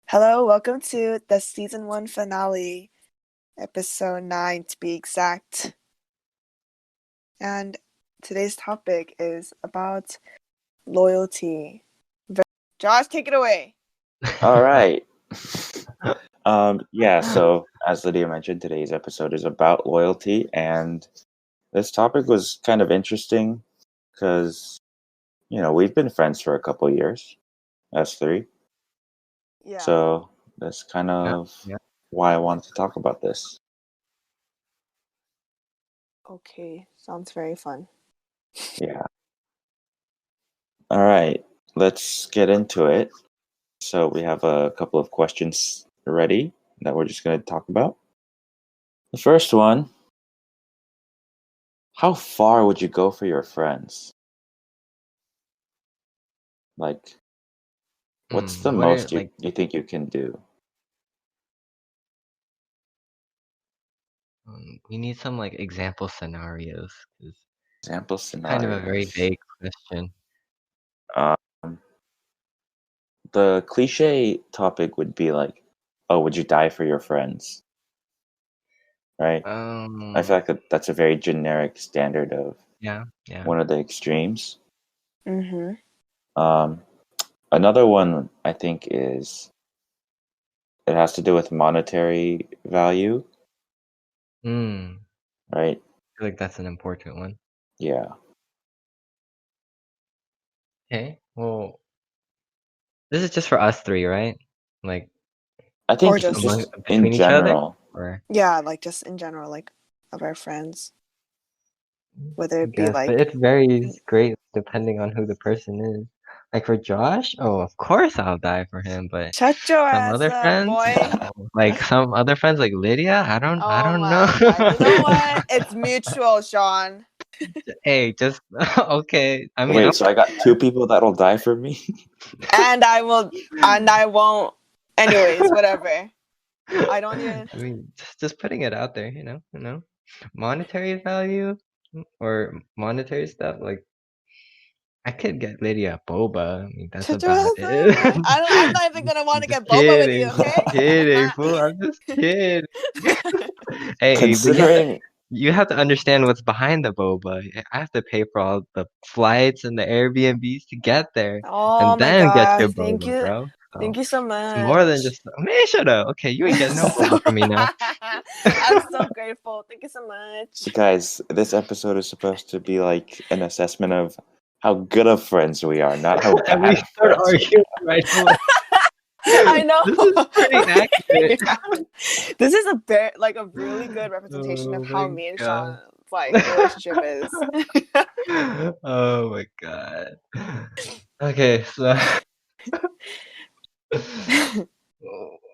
Hello, welcome to the season 1 finale, episode 9 to be exact. And today's topic is about loyalty. Josh, take it away. All right. So as Lydia mentioned, today's episode is about loyalty, and this topic was kind of interesting because, we've been friends for a couple years, us three. Yeah. So that's kind of why I wanted to talk about this. Okay, sounds very fun. Yeah. All right, let's get into it. So we have a couple of questions ready that we're just going to talk about. The first one, how far would you go for your friends? Like, what's the most you think you can do? We need some example scenarios because Example kind of a very scenarios. vague question. Um, the cliche topic would be like, oh, would you die for your friends? Right? I feel like that's a very generic standard of yeah. one of the extremes. Mm-hmm. Another one I think is it has to do with monetary value, I right? feel like that's an important one. Yeah. Okay, well, this is just for us three, right? Like, I think Or just in between each other? general. Or yeah, like just in general, like of our friends. Whether I it be guess, like but it varies great depending on who the person is. Like for Josh, oh, of course I'll die for him. But shut your some ass other up, friends, boy. like some other friends, like Lydia, I don't Oh know. my god. You know what? It's mutual, Sean. Hey, just okay. I mean, Wait, so I got two people that'll die for me? And I won't. Anyways, whatever. I don't even. I mean, just putting it out there, monetary value or monetary stuff. Like, I could get Lydia boba. I mean, that's Shut your about ass it. up. I'm not even gonna want to Just get boba with you, kidding, okay? kidding, fool. I'm just kidding. Hey, but Considering you have to understand what's behind the boba. I have to pay for all the flights and the Airbnbs to get there, Oh and my then get gosh. your boba, bro. Thank So you so it's more than much. just man. Shut up. Okay, you ain't getting no boba from me now. I'm so grateful. Thank you so much. So guys, this episode is supposed to be like an assessment of how good of friends we are, not how And we bad of start friends we arguing right away. I know. This is pretty accurate. This is a really good representation of Oh how my me and god. Sean's relationship is. Oh my god. Okay, so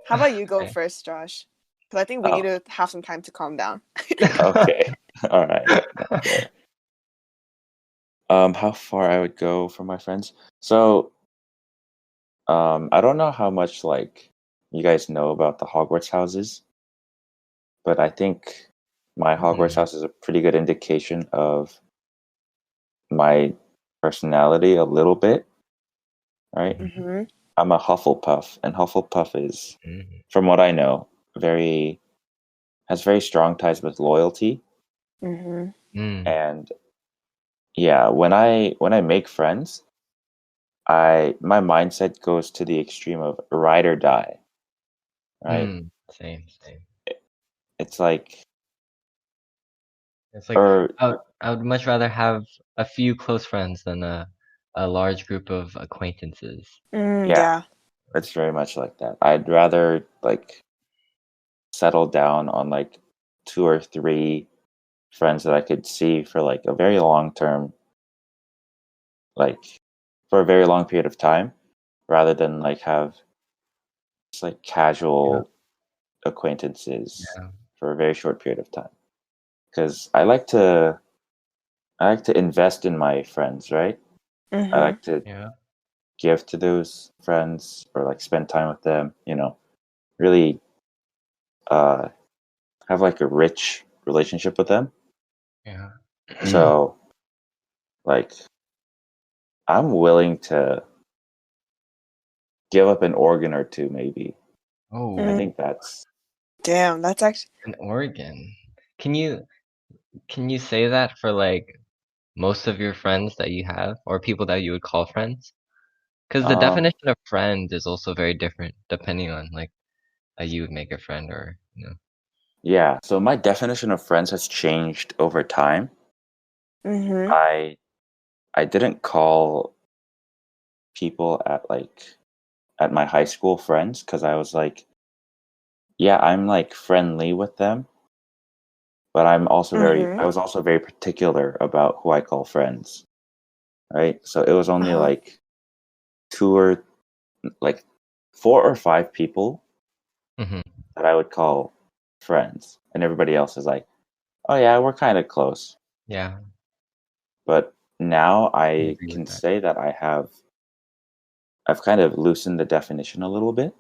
How about you go okay. first, Josh? Because I think we need to have some time to calm down. Okay. All right. Okay. How far I would go for my friends? So, I don't know how much like you guys know about the Hogwarts houses, but I think my Hogwarts house is a pretty good indication of my personality a little bit, right? Mm-hmm. I'm a Hufflepuff, and Hufflepuff is, from what I know, has very strong ties with loyalty. Mm-hmm. And yeah, when I make friends, my mindset goes to the extreme of ride or die, right? Same. It's like, It's like or I would much rather have a few close friends than a large group of acquaintances. Yeah. it's very much like that. I'd rather like settle down on like two or three friends that I could see for like a very long term, like for a very long period of time, rather than like have just like casual acquaintances Yeah. for a very short period of time. Because I like to invest in my friends, right? I like to give to those friends or like spend time with them, really have like a rich relationship with them. Yeah. So like I'm willing to give up an organ or two maybe Oh, I Mm, think that's damn, that's actually. in Oregon. Can you say that for like most of your friends that you have or people that you would call friends? Because the um definition of friend is also very different depending on like how you would make a friend or you know. yeah. So my definition of friends has changed over time. Mm-hmm. I didn't call people at my high school friends because I was like, yeah, I'm like friendly with them, but Mm-hmm. I was also very particular about who I call friends, right? So it was only Uh-huh. like two or like four or five people Hmm. that I would call friends, and everybody else is like, oh yeah, we're kind of close. Yeah, But now I I agree with can that. say that I've kind of loosened the definition a little bit.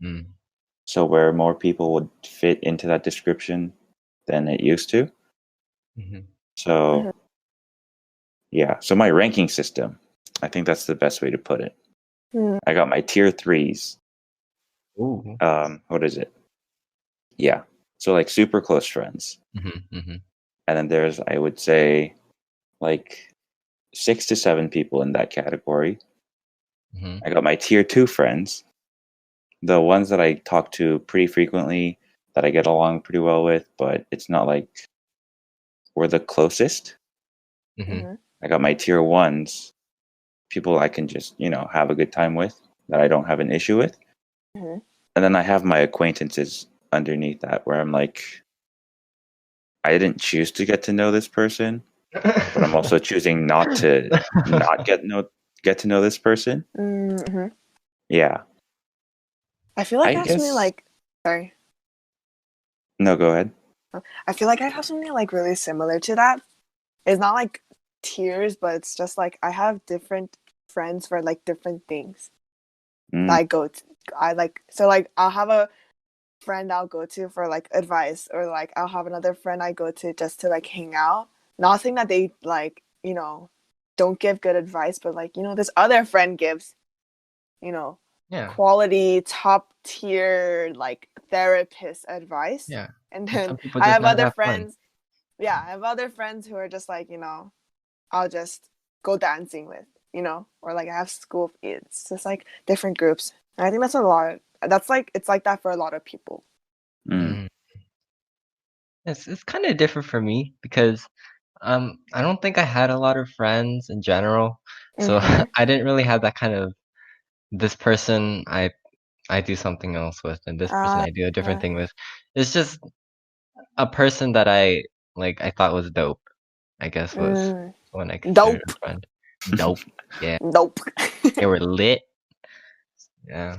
Mm. So where more people would fit into that description than it used to. Hmm. Mm-hmm. So yeah, so my ranking system, I think that's the best way to put it. Mm-hmm. I got my tier threes. Ooh. What is it? Yeah. So like super close friends. Hmm. Hmm. And then there's I would say like 6 to 7 people in that category. Hmm. I got my tier two friends, the ones that I talk to pretty frequently, that I get along pretty well with, but it's not like we're the closest. Hmm. Mm-hmm. I got my tier ones, people I can just, have a good time with, that I don't have an issue with. Mm-hmm. And then I have my acquaintances underneath that where I'm like, I didn't choose to get to know this person, but I'm also choosing not get to know this person. Mm-hmm. Yeah. I feel like I I have something guess like. Sorry. no, go ahead. I feel like I have something like really similar to that. It's not like tiers, but it's just like I have different friends for like different things that Mm, I go to. I like so like I'll have a friend I'll go to for like advice, or like I'll have another friend I go to just to like hang out. Not saying that they like, don't give good advice, but like, this other friend gives, you know, Yeah, quality top tier like therapist advice. yeah. And And then some people I just have know how to other have fun. friends, yeah, I have other friends who are just like, I'll just go dancing with, or like I have school. It's just like different groups. And I think that's a lot. That's like, it's like that for a lot of people. mm, Mm. It's kind of different for me because I don't think I had a lot of friends in general, so Mm-hmm. I didn't really have that kind of this person I do something else with, and this person I do a different Yeah. thing with. It's just a person that I thought was dope, I guess was Mm. when I considered Dope. a friend. Dope. Yeah. Nope. They were lit. Yeah.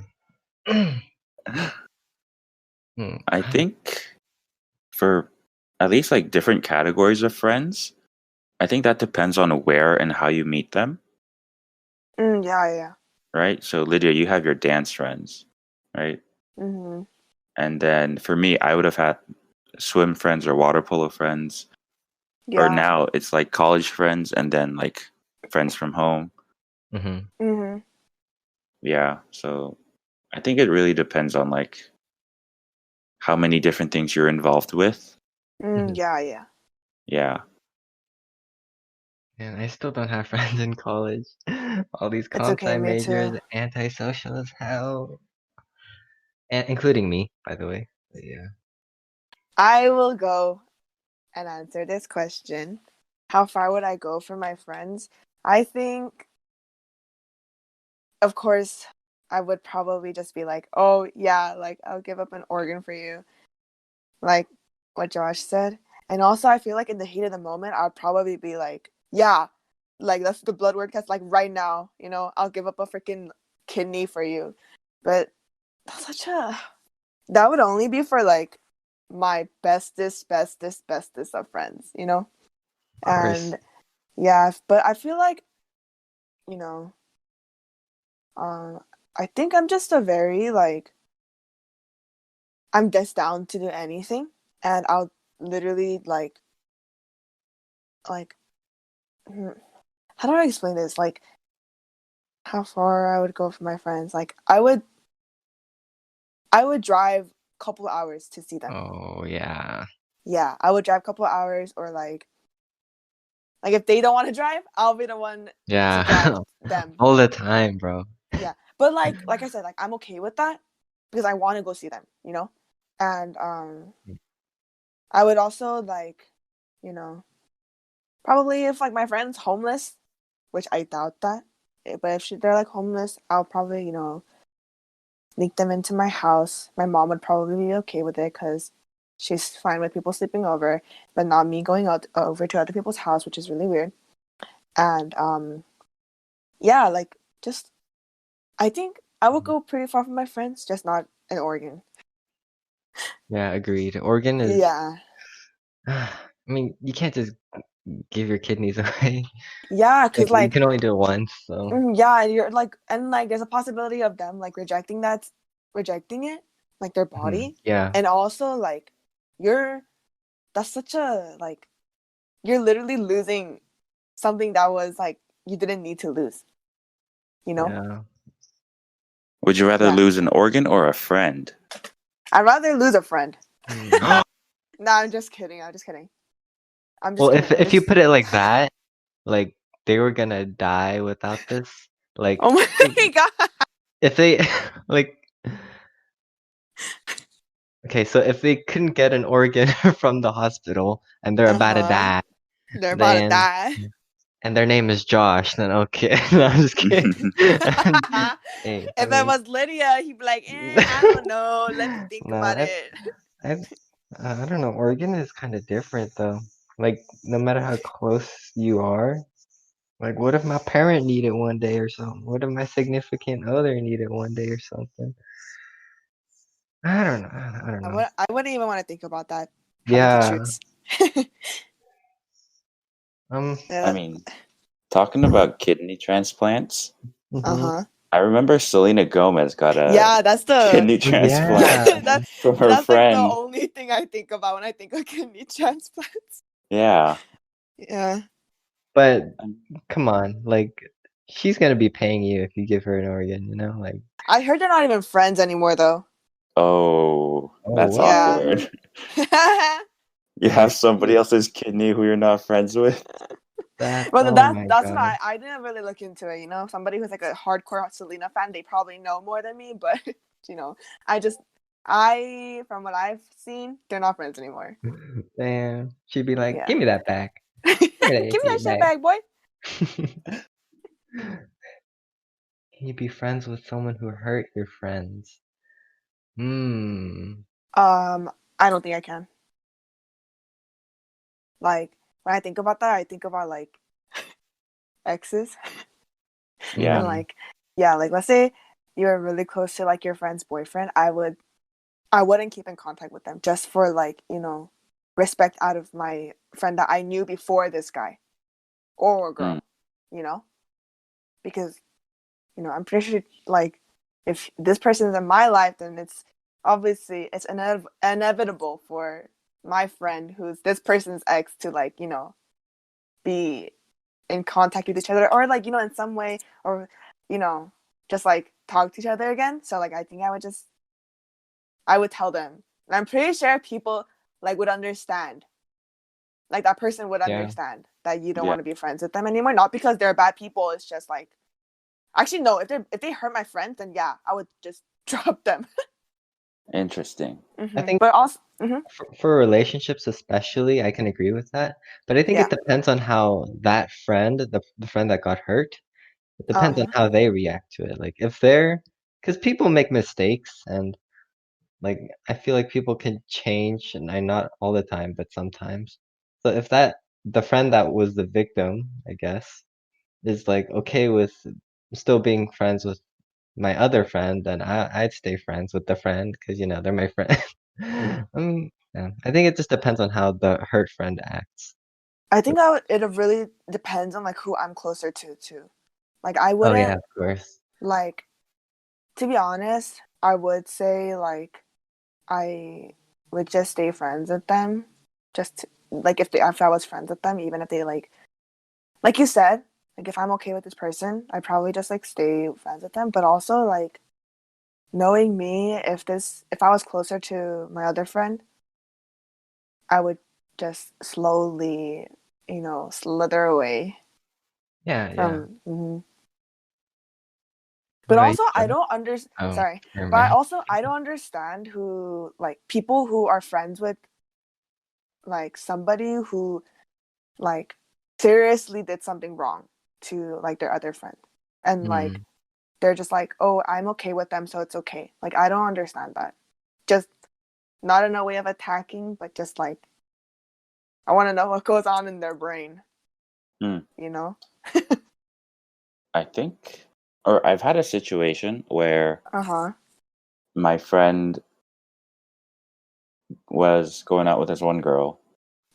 Hmm. I think for at least like different categories of friends, I think that depends on where and how you meet them, Yeah, yeah. right? So Lydia, you have your dance friends, right? Mm-hmm. And then for me, I would have had swim friends or water polo friends, or Yeah. now it's like college friends and then like friends from home. Hmm. Mm-hmm. Yeah, so I think it really depends on like how many different things you're involved with. Hmm. Yeah, yeah. Yeah. And I still don't have friends in college. All these It's comp okay, sci me too. majors, antisocial as hell, and including me, by the way. But yeah. I will go and answer this question. How far would I go for my friends? I think, of course, I would probably just be like, oh, yeah, like I'll give up an organ for you, like what Josh said. And also, I feel like in the heat of the moment, I'd probably be like, yeah, like that's the blood work test, like right now, I'll give up a freaking kidney for you. But that's that would only be for like my bestest of friends. Of course. And yeah, but I feel like, you know, um, I think I'm just a very like, I'm just down to do anything, and I'll literally like, hmm, how do I explain this? Like, how far I would go for my friends? Like, I would I would drive a couple hours to see them. Oh yeah. Yeah, I would drive a couple hours, or like if they don't want to drive, I'll be the one to drive Yeah. them. All the time, bro. Yeah, but like I said, like I'm okay with that because I want to go see them, and I would also like, you know, probably if like my friend's homeless, which I doubt that, but if they're like homeless, I'll probably sneak them into my house. My mom would probably be okay with it because she's fine with people sleeping over, but not me going out over to other people's house, which is really weird. And yeah, like just I think I would go pretty far from my friends, just not in Oregon. Yeah, agreed. Organ is. Yeah, I mean, you can't just give your kidneys away. yeah, Like because you can only do it once, so. yeah, you're like, and like there's a possibility of them like rejecting it, like their body, Yeah. and also like you're that's such a like you're literally losing something that was like you didn't need to lose, you know? Yeah. Would you rather Yeah. lose an organ or a friend? I'd rather lose a friend. Hmm. No, I'm just kidding. I'm just kidding. I'm just Well, kidding. if you put it like that, like they were gonna die without this, like Oh my god. if they like okay, so if they couldn't get an organ from the hospital and they're about to Uh-huh. die, They're about to then die. and their name is Josh, then okay. No, I'm just kidding. And, hey, I If it mean, was Lydia, he'd be like, I don't know. Let me think no, about it. I, I don't know. Oregon is kind of different though. Like, no matter how close you are, like, what if my parent needed one day or something? What if my significant other needed one day or something? I don't know. I don't know. I wouldn't even want to think about that, having to Yeah. choose. I Yeah, mean, talking about kidney transplants, Mhm. uh-huh. I remember Selena Gomez got a Yeah, that's the kidney Oh, yeah. transplant that from her that's like the friend. only thing I think about when I think of kidney transplants. Yeah. Yeah. But Um, come on, like, she's gonna be paying you if you give her an organ, you know? Like, I heard they're not even friends anymore though. Oh, oh, that's Yeah. awkward. Well, You have somebody really? else's kidney who you're not friends with. Oh my that's God. why I didn't really look into it, Somebody who's like a hardcore Selena fan, they probably know more than me, but I just from what I've seen, they're not friends anymore. Damn. She'd be like, Yeah. give me that back. Give Give me me that that ACA shit back. back, boy. Can you be friends with someone who hurt your friends? Hmm. I don't think I can. Like when I think about that, I think about like exes. And Yeah. Mm-hmm. like, yeah, like let's say you're really close to like your friend's boyfriend, I wouldn't keep in contact with them just for like, respect out of my friend that I knew before this guy or a Mm. girl, because, I'm pretty sure like if this person is in my life, then it's inevitable for my friend who's this person's ex to like, be in contact with each other or like, in some way or, you know, just like talk to each other again. So like I think I would tell them. And I'm pretty sure people like would understand. Like that person would Yeah. understand that you don't Yeah. want to be friends with them anymore. Not because they're bad people. It's just like actually no. If they hurt my friends, then yeah, I would just drop them. Interesting. I think But also, for relationships especially, I can agree with that. But I think yeah. it depends on how that friend, the friend that got hurt, it depends on Uh-huh. how they react to it. Like if they're, because people make mistakes and like I feel like people can change and I not all the time, but sometimes. So if the friend that was the victim, I guess, is like okay with still being friends with my other friend, then I'd stay friends with the friend because they're my friend. Yeah. I think it just depends on how the hurt friend acts. I think it really depends on like who I'm closer to too. Like I Oh yeah, wouldn't of course. like to be honest, I would say like I would just stay friends with them. Like if I was friends with them, even if they like you said, like if I'm okay with this person, I'd probably just like stay friends with them. But also like knowing me, if I was closer to my other friend, I would just slowly, slither away Yeah, yeah. from. Mhm. What But about you, also, I Josh? don't understand. Oh, Sorry, never but I mind. also I don't understand who like people who are friends with like somebody who like seriously did something wrong to like their other friend, and like Mm. they're just like, oh, I'm okay with them, so it's okay. Like I don't understand that. Just not in a way of attacking, but just like I want to know what goes on in their brain. Hmm. You know? I think, or I've had a situation where Uh huh. my friend was going out with this one girl,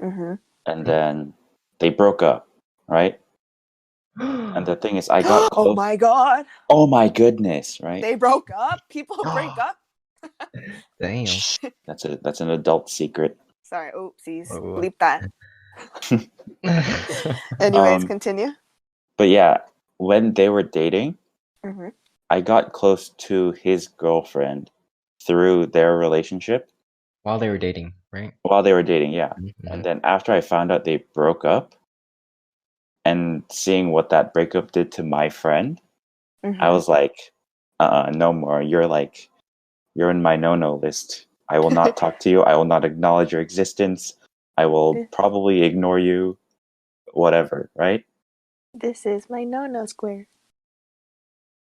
Mhm. and then they broke up, right? And the thing is, I got Oh close. my god, Oh my goodness, right? they broke up. People break up. Damn. Shh, that's an adult secret. Sorry. Oopsies. Oh. Bleep that. Anyways, Um, continue. but yeah, when they were dating, Mhm. I got close to his girlfriend through their relationship While they were dating, right? while they were dating, yeah. Mm-hmm. And then after I found out they broke up and seeing what that breakup did to my friend, I Mhm. was like, no more. You're in my no-no list. I will not talk to you. I will not acknowledge your existence. I will probably ignore you, whatever, right? This is my no square.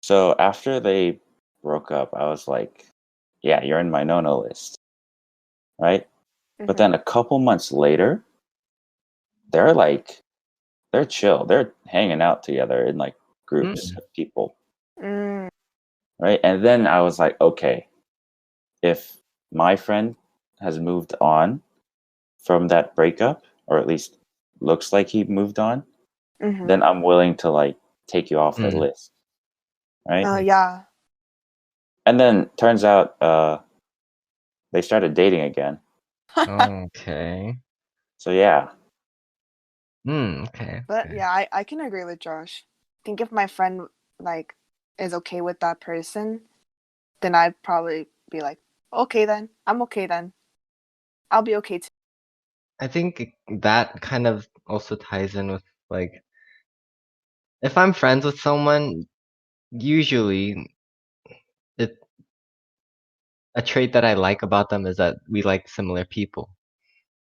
So after they broke up, I was like, yeah, you're in my no-no list, right? But Mhm. then a couple months later, they're like, they're chill. They're hanging out together in like groups Mm. of people, Mm. right? And then I was like, okay, if my friend has moved on from that breakup, or at least looks like he moved on, Mhm. then I'm willing to like take you off the Mm. list, right? Oh Like, yeah. And then turns out they started dating again. okay. So yeah, Okay, But okay. yeah, I can agree with Josh. I think if my friend like is okay with that person, then I'd probably be like, okay then, I'm okay then. I'll be okay too. I think that kind of also ties in with like if I'm friends with someone, usually it a trait that I like about them is that we like similar people.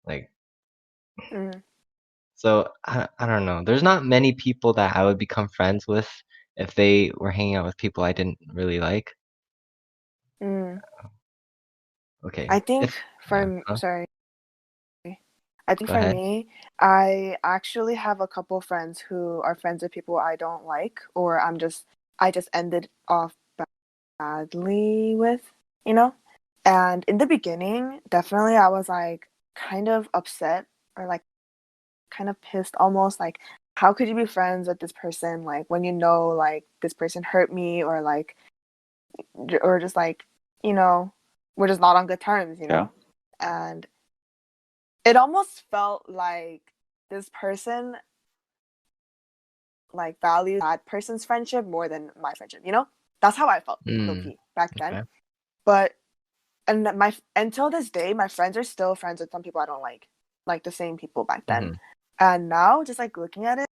Like Mm, so I don't know. There's not many people that I would become friends with if they were hanging out with people I didn't really like. mm. Okay. I think If yeah, for huh? sorry, I think Go for ahead. me, I actually have a couple friends who are friends with people I don't like, or I just ended off badly with, you know. And in the beginning, definitely I was like kind of upset or like kind of pissed almost like how could you be friends with this person like when you know like this person hurt me or like or just like you know we're just not on good terms, yeah, and it almost felt like this person like valued that person's friendship more than my friendship, that's how I felt Mm, low-key back then. okay. But and my until this day my friends are still friends with some people I don't like the same people back then. Mm-hmm. And now just like looking at it,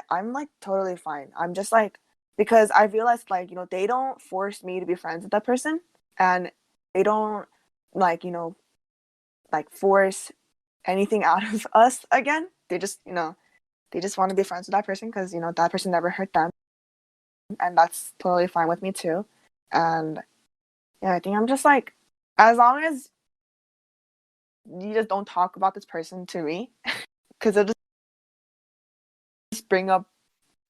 I'm like totally fine. I'm just like because I realized like, they don't force me to be friends with that person, and they don't like, like force anything out of us again. They just want to be friends with that person because, that person never hurt them, and that's totally fine with me too. And yeah, I think I'm just like as long as you just don't talk about this person to me because it'll just bring up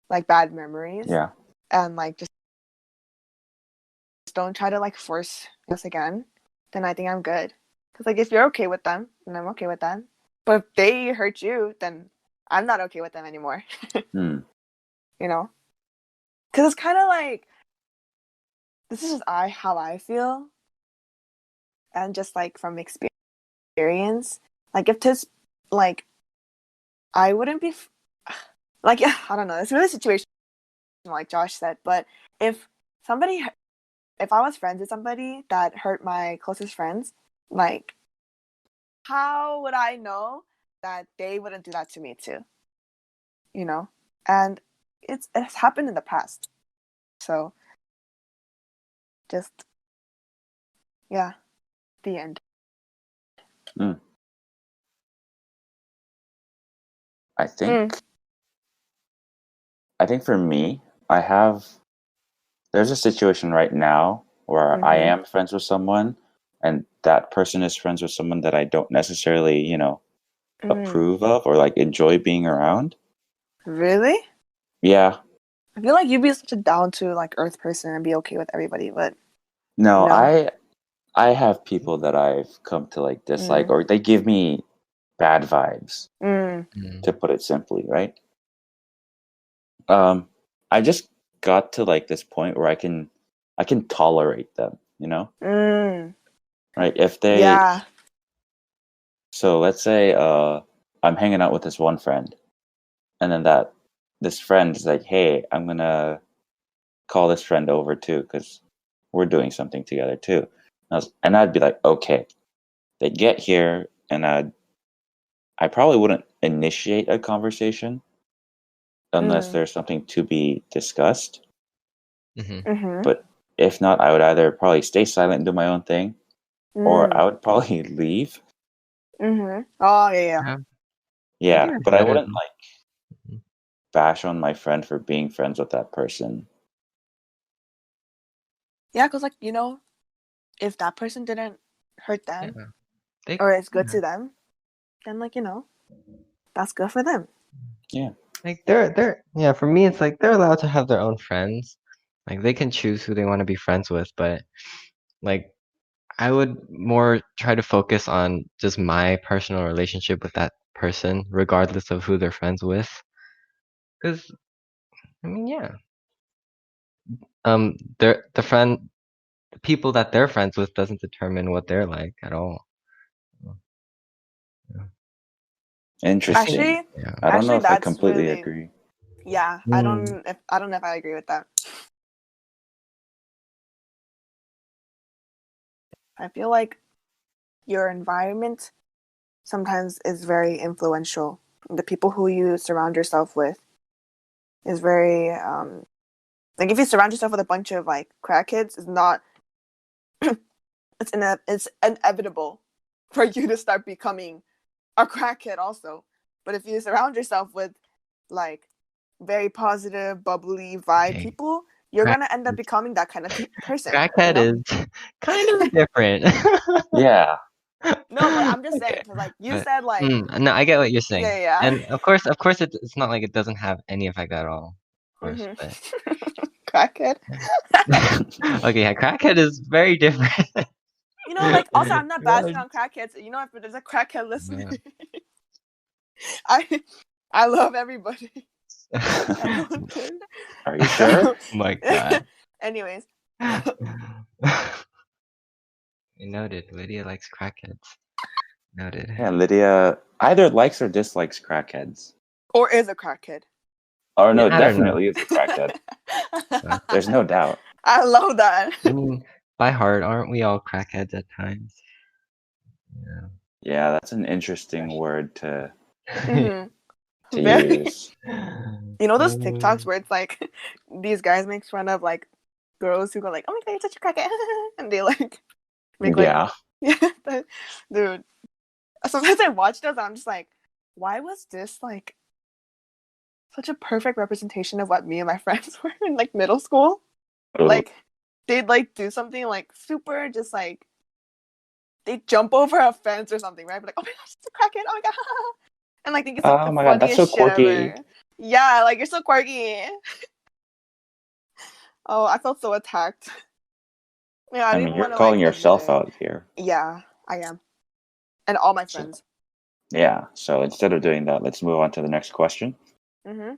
like bad memories, yeah. and like just don't try to like force this again, then I think I'm good. Because like if you're okay with them, then I'm okay with them. But if they hurt you, then I'm not okay with them anymore. Hmm. you know? Because it's kind of like this is just how I feel, and just like from experience, like if this like I wouldn't be like I don't know. It's really situational, like Josh said. But if somebody if I was friends with somebody that hurt my closest friends, like, how would I know that they wouldn't do that to me too? You know? And it's happened in the past. So just yeah, the end. Mm. I Mm. think for me, there's a situation right now where I Mm-hmm. am friends with someone, and that person is friends with someone that I don't necessarily, Mm. approve of or like enjoy being around. Really? Yeah. I feel like you'd be such a down to like earth person and be okay with everybody, but No, no. I have people that I've come to like dislike, Mm. or they give me bad vibes, Mm. Mm. to put it simply, right? I just got to like this point where I can tolerate them, Mm. right? If they Yeah. So let's say I'm hanging out with this one friend, and then this friend is like, "Hey, I'm gonna call this friend over too because we're doing something together too." And I'd be like, "Okay." They'd get here, and I probably wouldn't initiate a conversation unless Mm. there's something to be discussed. Mhm. Mm-hmm. But if not, I would either probably stay silent and do my own thing, or Mm. I would probably leave. Mm-hmm. Oh yeah, Yeah, I Yeah, think but that's I better wouldn't though. like bash on my friend for being friends with that person. yeah. Cause like if that person didn't hurt Yeah, them they or is good yeah. to them, then like that's good for them. Yeah. Like they're yeah, for me it's like they're allowed to have their own friends. Like they can choose who they want to be friends with, but like I would more try to focus on just my personal relationship with that person, regardless of who they're friends with. Because I mean, yeah, the people that they're friends with doesn't determine what they're like at all. Yeah, I think, Interesting. Actually, yeah. I don't know actually, if I that's completely really agree. yeah. Mm, I don't know if I agree with that. I feel like your environment sometimes is very influential. The people who you surround yourself with is very like if you surround yourself with a bunch of like crackheads, it's not it's inevitable for you to start becoming a crackhead also. But if you surround yourself with like very positive, bubbly vibe okay. people, you're Crack, gonna end up becoming that kind of person, crackhead is kind of different. Yeah. No, but I'm just saying Okay, because like you but said, like no, I get what you're yeah, saying, yeah, and of course, it's not like it doesn't have any effect at all, of course, mm-hmm. but Crackhead. yeah. Okay, yeah, crackhead is very different. Like also I'm not bashing Right. on crackheads. If there's a crackhead listening, Yeah. I I love everybody. Everyone can. Are you sure? My God. Anyways, Noted. Lydia likes crackheads. Noted. Yeah, Lydia either likes or dislikes crackheads. or is a crackhead. Or no, I don't know. definitely is a crackhead. Uh, There's no doubt. I love that. I mean, by heart, aren't we all crackheads at times? Yeah. Yeah, that's an interesting word to hmm to Very. use. Those TikToks where it's like these guys make fun of like girls who go like, "Oh my god, you're such a crackhead," and they like make like, Yeah. yeah, dude. Sometimes I watch those and I'm just like, why was this like such a perfect representation of what me and my friends were in like middle school? Totally. Like they'd like do something like super just like they jump over a fence or something, right? But like, oh my gosh, it's a crackhead, oh my god. And like think it's like Oh the my god, that's so funniest shit quirky. ever. Yeah, like you're so quirky. Oh, I felt so attacked. Yeah, I I didn't mean, even you're want to like calling admit yourself it. out here. Yeah, I am. And all my So, friends. yeah. So instead of doing that, let's move on to the next question. Mm-hmm.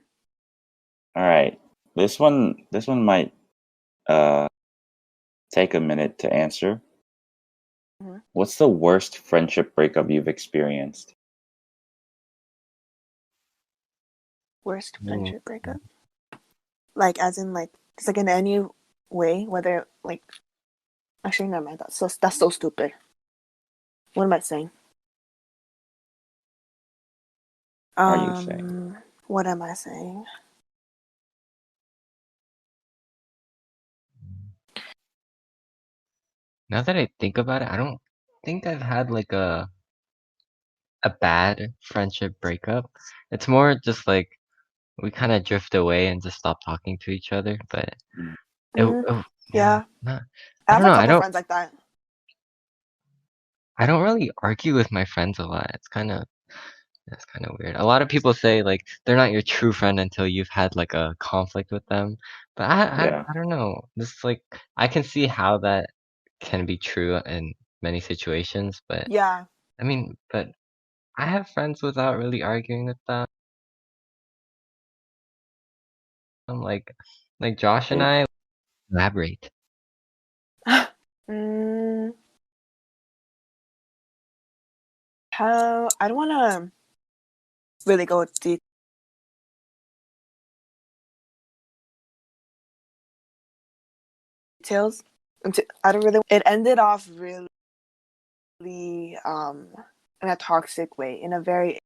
All right. This one might uh take a minute to answer. Mm-hmm. What's the worst friendship breakup you've experienced? Worst Ooh. friendship breakup? Like as in like just like in any way, whether like Actually, never mind. That's so stupid. What am I saying? Are you saying? What am I saying? Now that I think about it, I don't think I've had like a bad friendship breakup. It's more just like we kind of drift away and just stop talking to each other. But Mm, yeah, yeah, not, I I have don't a know. couple friends like that. I don't really argue with my friends a lot. It's kind of weird. A lot of people say like they're not your true friend until you've had like a conflict with them. But Yeah. I don't know. This like I can see how that can be true in many situations, but Yeah. I mean, but I have friends without really arguing with them. Like Josh and I elaborate. mm, how I don't want to really go into details. I don't really. It ended off really in a toxic way, in a very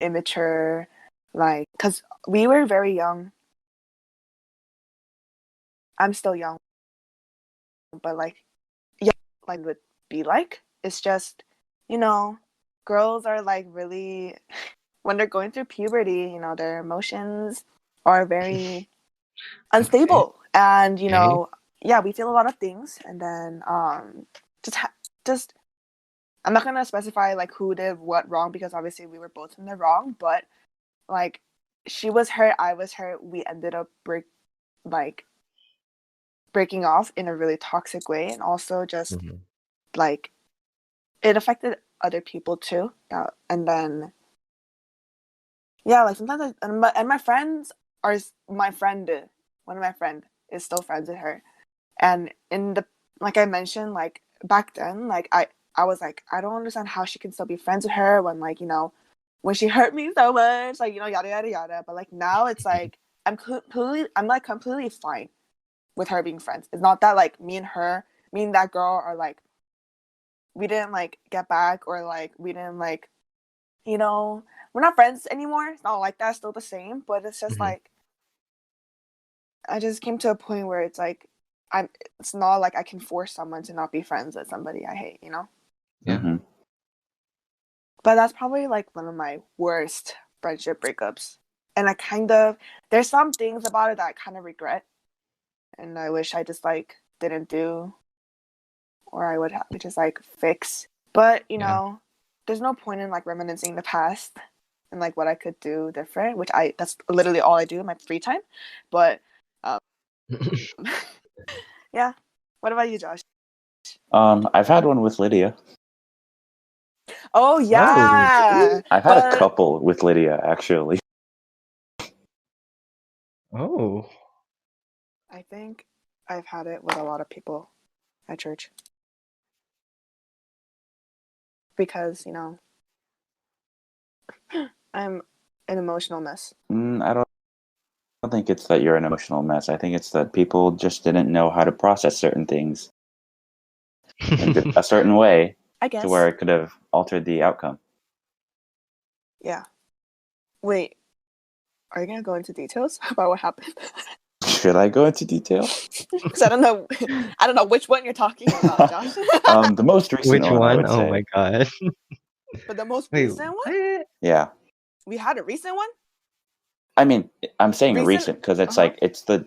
immature, like, because we were very young. I'm still young, but like, yeah, like would be like. It's just, you know, girls are like really when they're going through puberty, their emotions are very Okay. unstable, and Okay. yeah, we feel a lot of things, and then just just I'm not gonna specify like who did what wrong because obviously we were both in the wrong, but like she was hurt, I was hurt, we ended up like breaking off in a really toxic way, and also just Hmm. like it affected other people too. And then yeah, like sometimes and my friends are my friend. One of my friend is still friends with her, and in the like I mentioned, like back then, like I was like I don't understand how she can still be friends with her when like when she hurt me so much, like yada yada yada. But like now it's like I'm like completely fine with her being friends. It's not that like me and that girl are like we didn't like get back or like we didn't like we're not friends anymore. It's not like that. Still the same, but it's just Hmm. like I just came to a point where it's like I'm. It's not like I can force someone to not be friends with somebody I hate. Yeah. Mm-hmm. But that's probably like one of my worst friendship breakups. And I kind of there's some things about it that I kind of regret, and I wish I just like didn't do, or I would have just like fix. But Yeah. there's no point in like reminiscing the past and like what I could do different, which that's literally all I do in my free time. But um, yeah. What about you, Josh? I've had one with Lydia. Oh Oh. yeah, I've had a but couple with Lydia actually. Oh. I think I've had it with a lot of people at church because I'm an emotional mess. I don't think it's that you're an emotional mess. I think it's that people just didn't know how to process certain things in a certain way I to where guess. it could have altered the outcome. Yeah. Wait, are you gonna go into details about what happened? Should I go into detail? Because I don't know. I don't know which one you're talking about, Josh. The most recent Which one, I one? would Oh say. my god. But the most Wait, recent one, what? Yeah. we had a recent one. I mean, I'm saying Recent. recent because it's Uh-huh. like it's the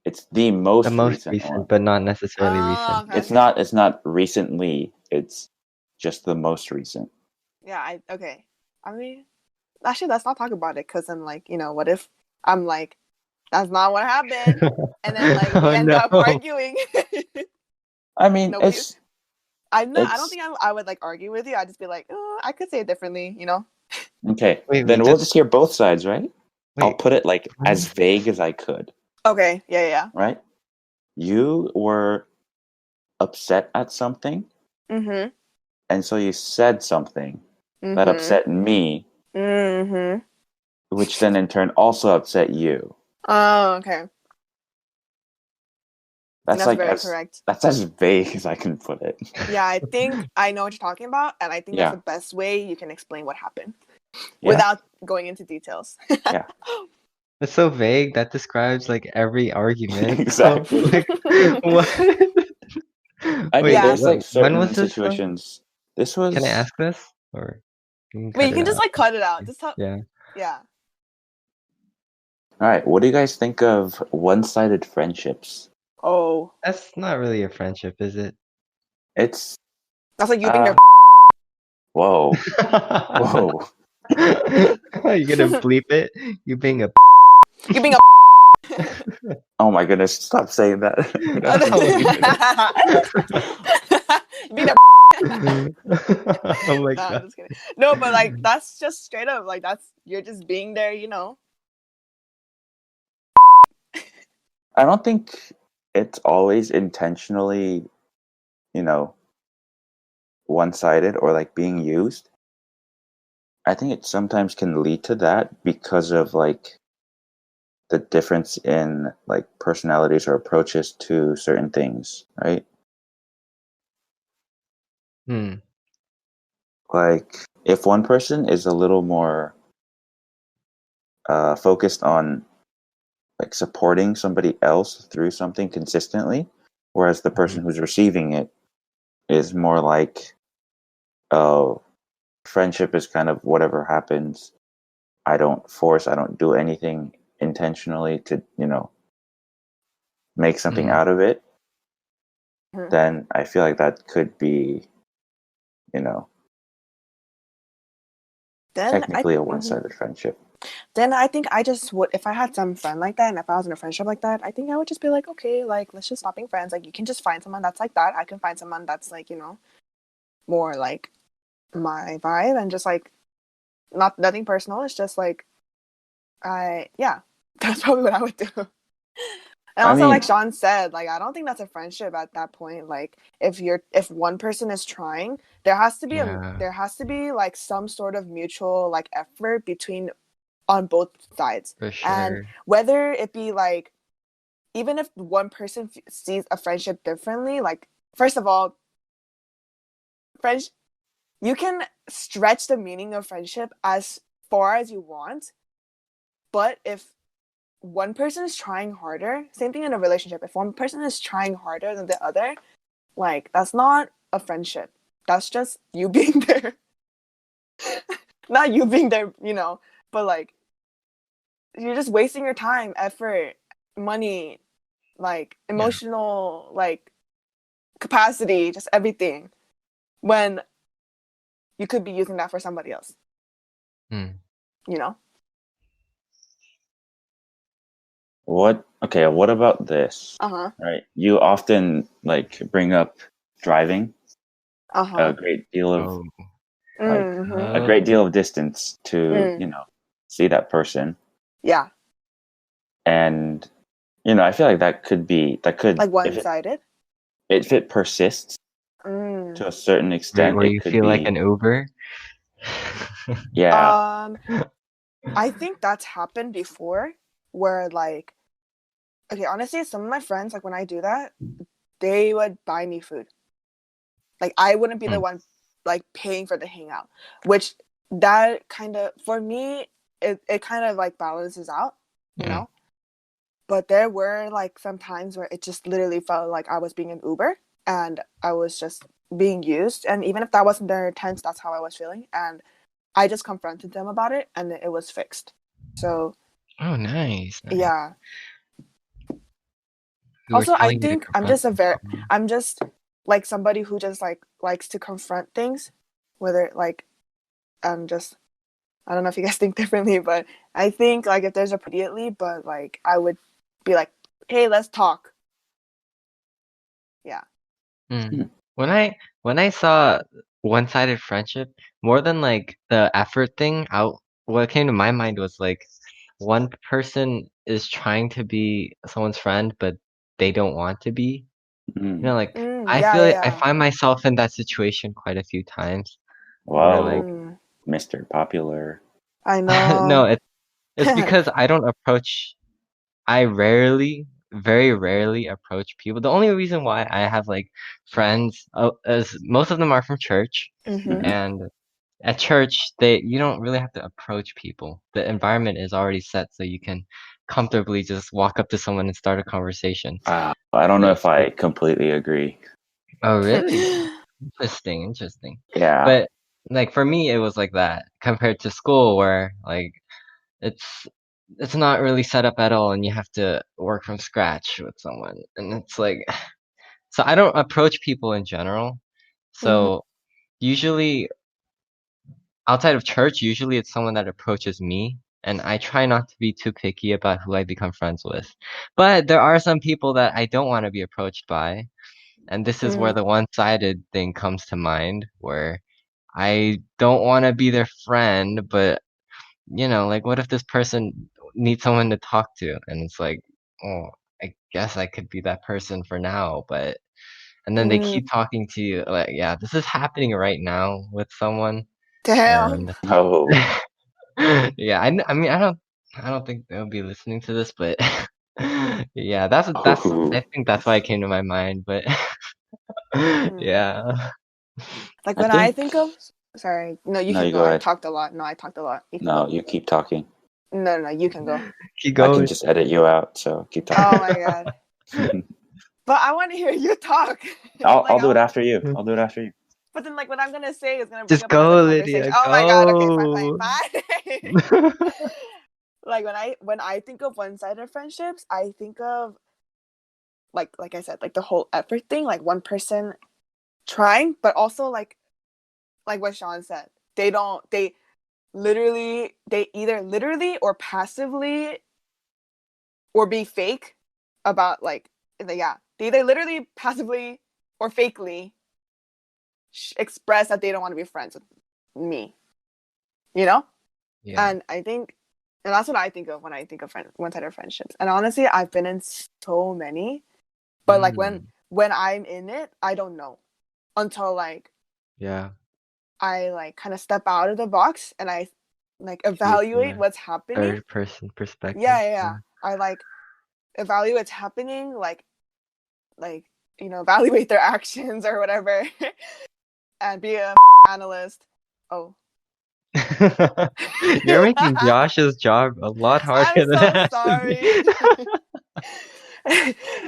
The most most recent one. recent, but not necessarily Oh, recent. okay, It's okay. not recently. It's just the most recent. Yeah, okay. I mean, actually, let's not talk about it because then, like, what if I'm like, that's not what happened, and then like we Oh end no. up arguing. I mean, We. I'm not. I don't it's think I would like argue with you. I'd just be like, oh, I could say it differently. okay. Wait, Then we'll just hear both sides, right? I'll wait. put it like as What? vague as I could, Okay. Yeah. Yeah. right? You were upset at something, Mhm. and so you said something that Mhm. upset me, Mhm. which then in turn also upset you. Oh, okay. That's That's like very correct. that's as vague as I can put it. Yeah, I think I know what you're talking about, and I think that's Yeah. the best way you can explain what happened Yeah. without going into details. Yeah. It's so vague that describes like every argument. So Exactly. like what? I mean, Wait, Yeah. there's like when was certain this from? situations. This Can I was ask this? Or you can But cut you it can just out. like cut it out. Just talk. Yeah. Yeah. all right. What do you guys think of one-sided friendships? Oh, That's not really a friendship, is it? It's that's like you being uh their. whoa, whoa. Are you gonna bleep it? You being a You being a. Oh my goodness! Stop saying that. We're not Oh my being goodness. You being a. Oh my Nah, I'm god. just kidding. No, but like that's just straight up like that's you're just being there, you know. I don't think it's always intentionally, you know, one-sided or like being used. I think it sometimes can lead to that because of like the difference in like personalities or approaches to certain things, right? Hmm. Like if one person is a little more focused on like supporting somebody else through something consistently, whereas the person Mhm. who's receiving it is more like, oh, friendship is kind of whatever happens. I don't do anything intentionally to, make something Mhm. out of it. Mhm. Then I feel like that could be, you know, Then I. technically a Mhm. one-sided friendship. Then I think I just would if I had some friend like that and if I was in a friendship like that, I think I would just be like, okay, like let's just stop being friends. Like you can just find someone that's like that. I can find someone that's like, more like my vibe and just like not nothing personal. It's just like yeah. That's probably what I would do. And I also like mean, Sean said, like I don't think that's a friendship at that point. Like if one person is trying, Yeah, there has to be like some sort of mutual like effort between on both sides. for And sure. whether it be like even if one person sees a friendship differently, like first of all, friends you can stretch the meaning of friendship as far as you want, but if one person is trying harder, same thing in a relationship, if one person is trying harder than the other, like that's not a friendship. That's just you being there. Not you being there, but like you're just wasting your time, effort, money, like Yeah. emotional like capacity, just everything when you could be using that for somebody else, Hmm. you know? what about this? Uh-huh. Right? You often like bring up driving a Uh-huh. great deal of Oh. like Mm-hmm. a Oh. great deal of distance to, Mm. see that person. Yeah. And I feel like that could Like one-sided. if it persists Mm. to a certain extent, Where it you could feel like be, an Uber? yeah. Um, I think that's happened before where like okay, honestly, some of my friends, like when I do that, they would buy me food. Like I wouldn't be the Hmm. one like paying for the hangout. Which that kind of for me, it kind of like balances out, you Hmm. know? But there were like some times where it just literally felt like I was being an Uber and I was just being used. And even if that wasn't their intent, that's how I was feeling. And I just confronted them about it and it was fixed. So Oh, nice, nice. yeah. Who were Also, I telling you to think confront the problem? I'm just like somebody who just like likes to confront things, whether like I'm just I don't know if you guys think differently, but I think like if there's a immediately, but like I would be like, hey, let's talk. Yeah. Hmm. Hmm. When I saw one-sided friendship, more than like the effort thing, what came to my mind was like one person is trying to be someone's friend, but they don't want to be. Mm. Like I Yeah, feel like I yeah. find myself in that situation quite a few times where like Whoa, Mm, Mr. Popular. I no, know. it's because I don't approach I rarely very rarely approach people. The only reason why I have like friends is most of them are from church, Mm-hmm. Mhm. and at church you don't really have to approach people. The environment is already set so you can comfortably just walk up to someone and start a conversation. I don't know But if I completely agree. oh, really? Interesting, interesting. Yeah. But like for me, it was like that compared to school where like it's it's not really set up at all and you have to work from scratch with someone. And it's like so I don't approach people in general. Mm-hmm. So usually outside of church, usually it's someone that approaches me. And I try not to be too picky about who I become friends with. But there are some people that I don't want to be approached by. And this is where Mm-hmm. the one-sided thing comes to mind, where I don't want to be their friend, but like what if this person needs someone to talk to? And it's like, oh, I guess I could be that person for now, but and then they Mm-hmm. keep talking to you like, yeah, this is happening right now with someone, Damn. and Oh. yeah, I mean, I don't think they'll be listening to this, but yeah, that's Oh. I think that's why it came to my mind, but Mm. yeah. Like I when I think. think of, sorry, no, you No, can you go. go I ahead. talked a lot. No, I talked a lot. You can No, go. you keep talking. No, no, you can go. Keep I can going. just edit you out, so keep Oh talking. my god. But I want to hear you talk. I'll Like do it I, after you. I'll do it after you. but then like what I'm gonna say is gonna bring Just up another go, conversation. Lydia, Oh my god. Okay, fine, fine, go. fine. Like when I think of one-sided friendships, I think of like I said, like the whole effort thing, like one person trying, but also like what Sean said. They either literally or passively or be fake about yeah. They either literally passively or fakely express that they don't want to be friends with me, you know? Yeah. And I think and that's what I think of when I think of one-sided friendships. And honestly, I've been in so many, but like when Mm, when I'm in it, I don't know until like yeah. I like kind of step out of the box and I like See it from evaluate a what's happening. third person Yeah, perspective. yeah, yeah. Yeah. I like evaluate what's happening, like evaluate their actions or whatever, and be a analyst. Oh, You're making Josh's job a lot I'm harder than so it has to sorry. be.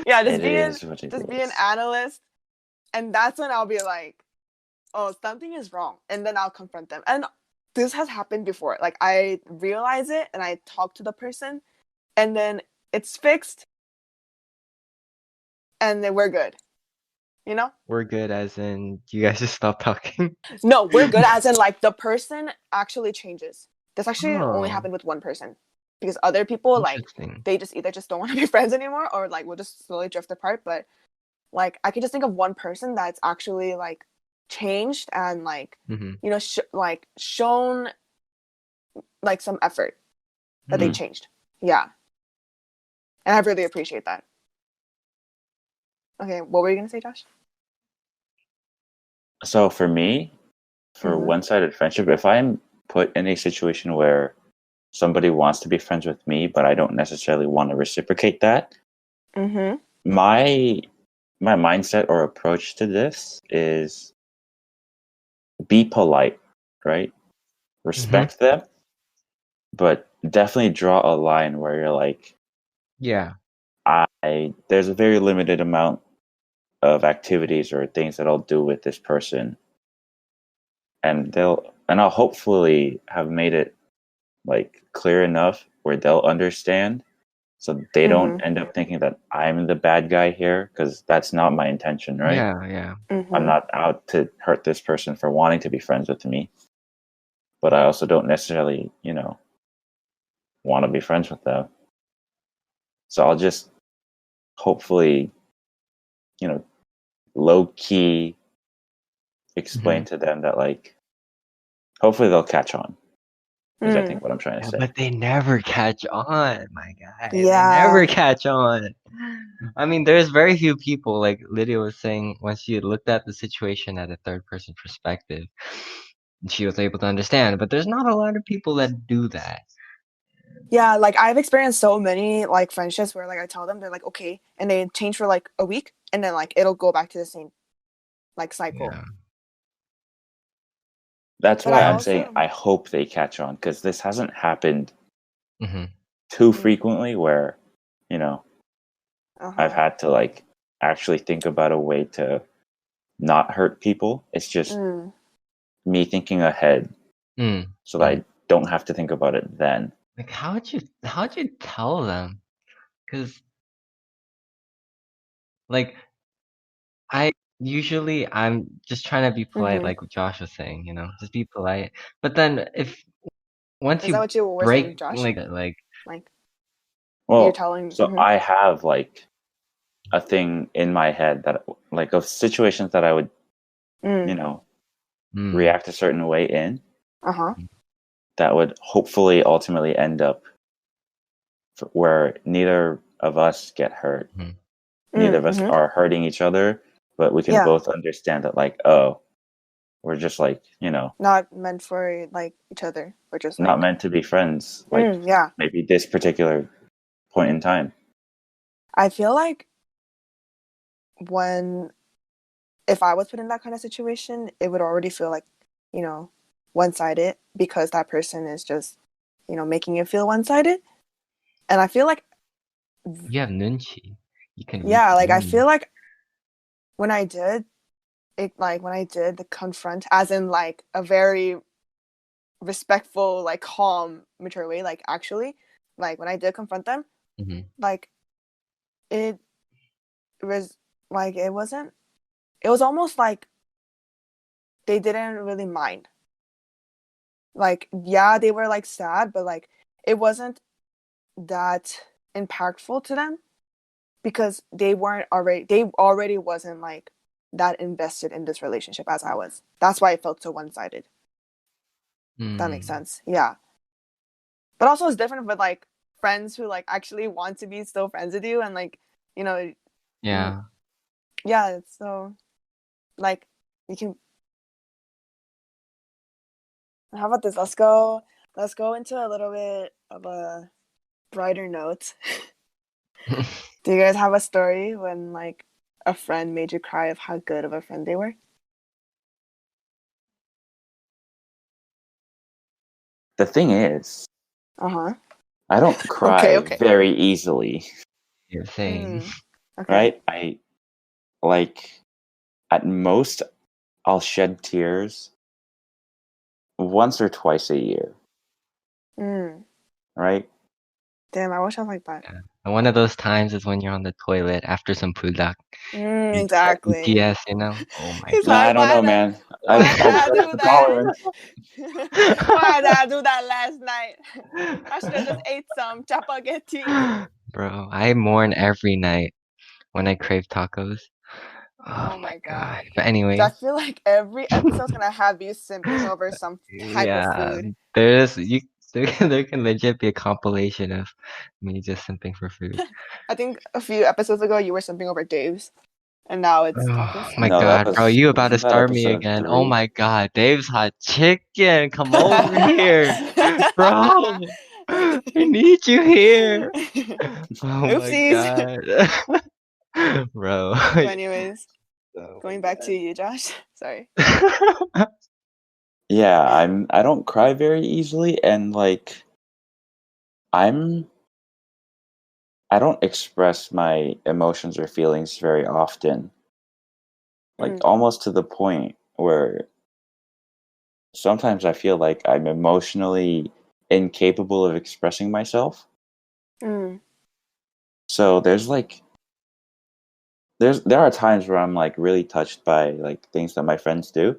Yeah, It is what it just be an is. analyst, and that's when I'll be like, oh, something is wrong, and then I'll confront them. And this has happened before. Like I realize it, and I talk to the person, and then it's fixed, and then we're good. You know? We're good, as in you guys just stop talking. No, we're good. As in, like the person actually changes. This actually only Oh, happened with one person, because other people like interesting. they just either just don't want to be friends anymore, or like we'll just slowly drift apart. But like I can just think of one person that's actually like changed and like Mm-hmm. like shown like some effort that they Hmm. changed. Yeah, and I really appreciate that. Okay, what were you gonna say, Josh? So for me, for Mm-hmm. one-sided friendship, if I'm put in a situation where somebody wants to be friends with me, but I don't necessarily want to reciprocate that, Mm-hmm. my my mindset or approach to this is be polite, right? Mm-hmm. Respect them, but definitely draw a line where you're like, Yeah. I there's a very limited amount of activities or things that I'll do with this person, and I'll hopefully have made it like clear enough where they'll understand, so they don't Mm-hmm. end up thinking that I'm the bad guy here, because that's not my intention, right? Yeah. Yeah. I'm Mm-hmm. not out to hurt this person for wanting to be friends with me, but I also don't necessarily, want to be friends with them. So I'll just hopefully, you know, low key Mm-hmm. explain to them that, like, hopefully they'll catch on, is I Mm. think what I'm trying to Yeah, say. but they never catch on, my guy. They Yeah. never catch on. I mean, there's very few people, like Lydia was saying, when she looked at the situation at a third person perspective, she was able to understand. But there's not a lot of people that do that. Yeah, like I've experienced so many like friendships where like I tell them they're like okay, and they change for like a week, and then like it'll go back to the same like cycle. Yeah. That's But why I I'm And saying also I hope they catch on, because this hasn't happened hmm too mm, frequently where, you know, I've uh-huh. had to like actually think about a way to not hurt people. It's just Mm, me thinking ahead mm, so that mm. I don't have to think about it then. Like, how'd you tell them? Because like I'm just trying to be polite, mm-hmm. like what Josh was saying, just be polite. But then if once Is that you what you were saying, break Josh? like Like you're Well, telling so I have like a thing in my head that like of situations that I would, you mm, know, mm, react a certain way in uh-huh. that would hopefully ultimately end up where neither of us get hurt. mm, Neither of us Mm-hmm. are hurting each other, but we can Yeah. both understand that like, oh, we're just like, Not meant for like each other. We're just not like meant to be friends. Like yeah. maybe this particular point in time. I feel like when if I was put in that kind of situation, it would already feel like, you know, one sided because that person is just, making it feel one sided. And I feel like, you have nunchi. You can read yeah, the like I room. feel like when I did it, like when I did the confront, as in like a very respectful, like calm, mature way, like actually, like when I did confront them, hmm like it was like it was almost like they didn't really mind. Like, yeah, they were like sad, but like it wasn't that impactful to them because they already wasn't like that invested in this relationship as I was. That's why it felt so one-sided. That makes Mm, sense. Yeah. But also it's different with like friends who like actually want to be still friends with you and like, you know, mm, yeah. yeah, so like you can how about this? Let's go into a little bit of a brighter note. Do you guys have a story when like a friend made you cry of how good of a friend they were? The thing is, Uh-huh. I don't Okay, cry okay. very easily, You're saying. Mm. Okay. right? I like at most I'll shed tears once or twice a year, Mm. right? Damn, I wish I was like that. Yeah. And one of those times is when you're on the toilet after some pudak. You just get Exactly. BTS, Oh my He's No, like, I don't why know, did man. why did I've I developed do a that? tolerance. Why did I do that last night? I should have just ate some chapaghetti. Bro, I mourn every night when I crave tacos. Oh Oh my my god. god. But I anyway, feel like every episode's gonna have you simping over some type of yeah, food. there's you there can legit be a compilation of me just simping for food. I think a few episodes ago you were simping over Dave's, and now it's Oh tacos. my No, that god, bro, was you about to wasn't that start me episode again. Oh 3? my god, Dave's hot chicken, come over here. Bro, I need you here. Oh my Oopsies. god. Bro. So, anyways, Oh going back my to you, Josh. Sorry. god. Yeah, I don't cry very easily, and like I'm I don't express my emotions or feelings very often. Like Mm, almost to the point where sometimes I feel like I'm emotionally incapable of expressing myself. mm, So there are times where I'm like really touched by like things that my friends do.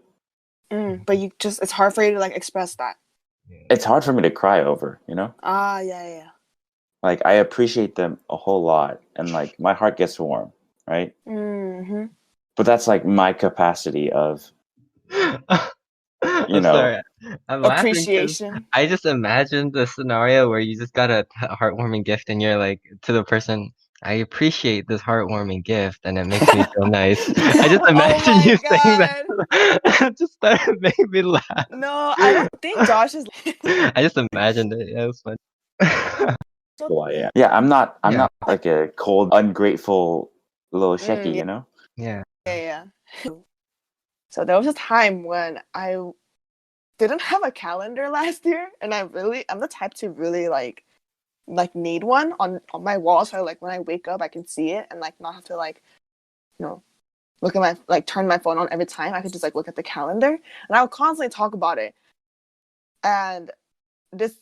but it's hard for you to like express that. It's hard for me to cry over, you know? Ah, yeah, yeah. Like I appreciate them a whole lot and like my heart gets warm, right? Mm-hmm. But that's like my capacity of, you I'm know, sorry. I'm laughing because Appreciation. I just imagined the scenario where you just got a heartwarming gift and you're like to the person, I appreciate this heartwarming gift and it makes me feel nice. I just Oh imagine my you saying that. god. It just started making me laugh. No, I don't think Josh is. I just imagined it. Yeah, it was fun. So Well, yeah. Yeah, I'm not Yeah. like a cold, ungrateful little shaky, yeah, you know? Yeah. yeah. So there was a time when I didn't have a calendar last year, and I'm the type to really like need one on my wall, so like when I wake up I can see it and like not have to like you know look at my like turn my phone on every time. I could just like look at the calendar, and I would constantly talk about it. And this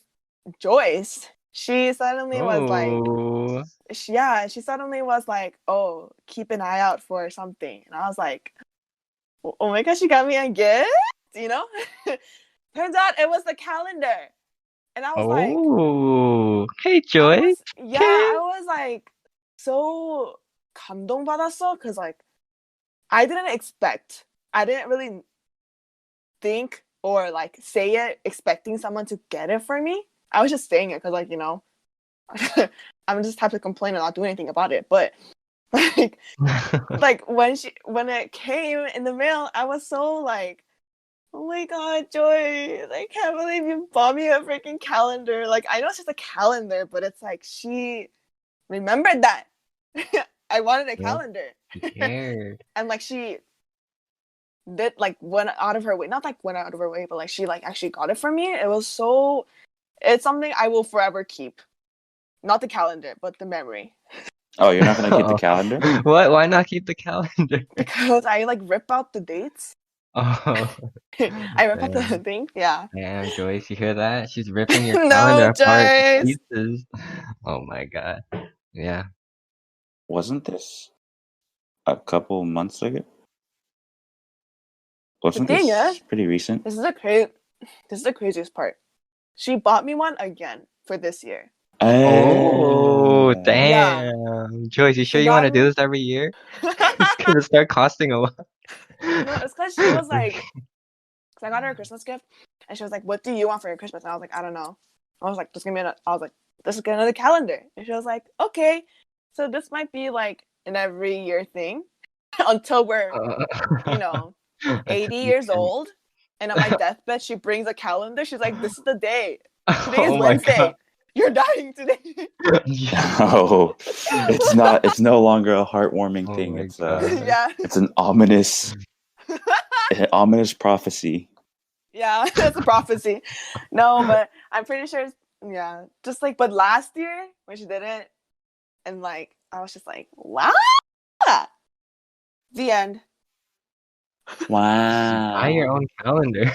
Joyce, she suddenly was like, Oh. she suddenly was like, oh, keep an eye out for something, and I was like, oh my gosh, she got me a gift, you know. Turns out it was the calendar, and I was like, Oh. Hey, I Joy. was Okay. I was like so 감동받았어 because like I didn't expect, I didn't really think or like say it expecting someone to get it for me. I was just saying it because like I'm just type to complain and not do anything about it. But like when it came in the mail, I was so like, oh my god, Joy! I can't believe you bought me a freaking calendar. Like I know it's just a calendar, but it's like she remembered that I wanted a Yeah, calendar, she cared. and like she did like went out of her way, not like went out of her way, but like she like actually got it for me. It was so, it's something I will forever keep. Not the calendar, but the memory. Oh, you're not gonna keep the calendar? What? Why not keep the calendar? Because I like rip out the dates. Oh, I rip out the damn. thing. Yeah. Damn, Joyce, you hear that? She's ripping your calendar No, apart to Joyce. pieces. Oh my god. Yeah. Wasn't this a couple months ago? The Wasn't thing this is, pretty recent? this is the craziest part. She bought me one again for this year. Oh, Yeah. damn. Joyce, you sure She you want got to do me. this every year? It's gonna start costing a lot. No, it's because she was like, because I got her a Christmas gift, and she was like, "What do you want for your Christmas?" And I was like, "I don't know." I was like, "Just give me I was like, "Just get another calendar." And she was like, "Okay." So this might be like an every year thing until we're, Uh, you know, until 80 you years can. old. And on my deathbed, she brings a calendar. She's like, "This is the day. Today is Oh my god. Wednesday. You're dying today." Oh, it's not. It's no longer a heartwarming Oh thing. my god. Yeah. It's an ominous, ominous prophecy. Yeah, it's a prophecy. No, but I'm pretty sure yeah. Just like, but last year when she did it, and like I was just like, wow. The end. You buy your Wow. own calendar.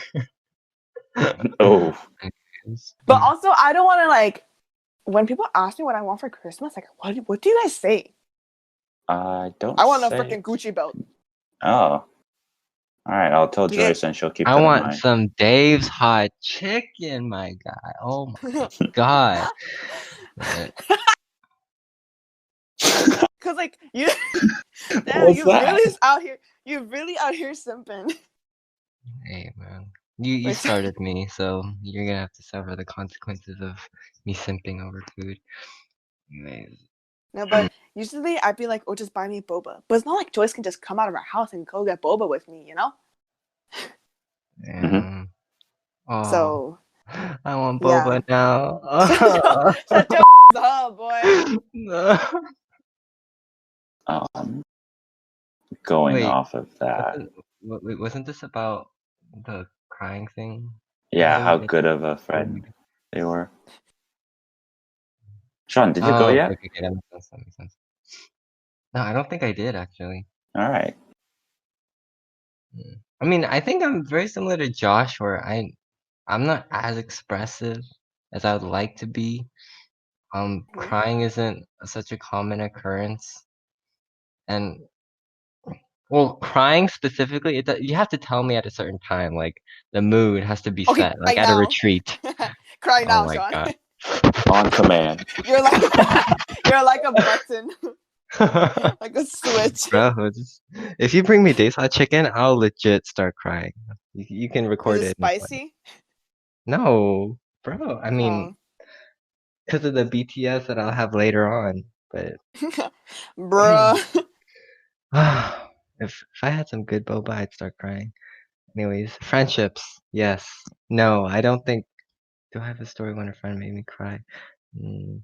Oh, But also I don't want to like, when people ask me what I want for Christmas, like what do you guys say? I don't I want a say. freaking Gucci belt. Oh, all right. I'll tell Okay. Joyce and she'll keep I that in want mind. some Dave's hot chicken, my guy. Oh my god. Uh, Cause like you, damn, What's that? you really out here simping. Hey man. You Like, started me, so you're gonna have to suffer the consequences of me simping over food. Anyways. no, but usually I'd be like, oh, just buy me boba. But it's not like Joyce can just come out of our house and go get boba with me, you know? Hmm. Yeah. Oh, So I want boba yeah. now. Shut your up, boy. No. Um, going Wait, off of that, wasn't this about the crying thing? I yeah, thought we how were good making of a friend food. they were. Sean, did you go Oh, okay, yet? okay, okay, that makes sense. That makes sense. No, I don't think I did actually. All right. I mean, I think I'm very similar to Josh, where I'm not as expressive as I would like to be. Crying isn't such a common occurrence, and well, crying specifically, you have to tell me at a certain time. Like the mood has to be Okay, set, like right at a now. retreat. Cry Oh now, my Sean. god. On command. You're like you're like a button, like a switch. Bro, if you bring me days hot chicken, I'll legit start crying. You can Is record it it in play. spicy? No, bro. I mean, Oh, because of the BTS that I'll have later on. But bruh. if I had some good boba, I'd start crying. Anyways, friendships. Yes. No, I don't think. Do I have a story when a friend made me cry? Mm.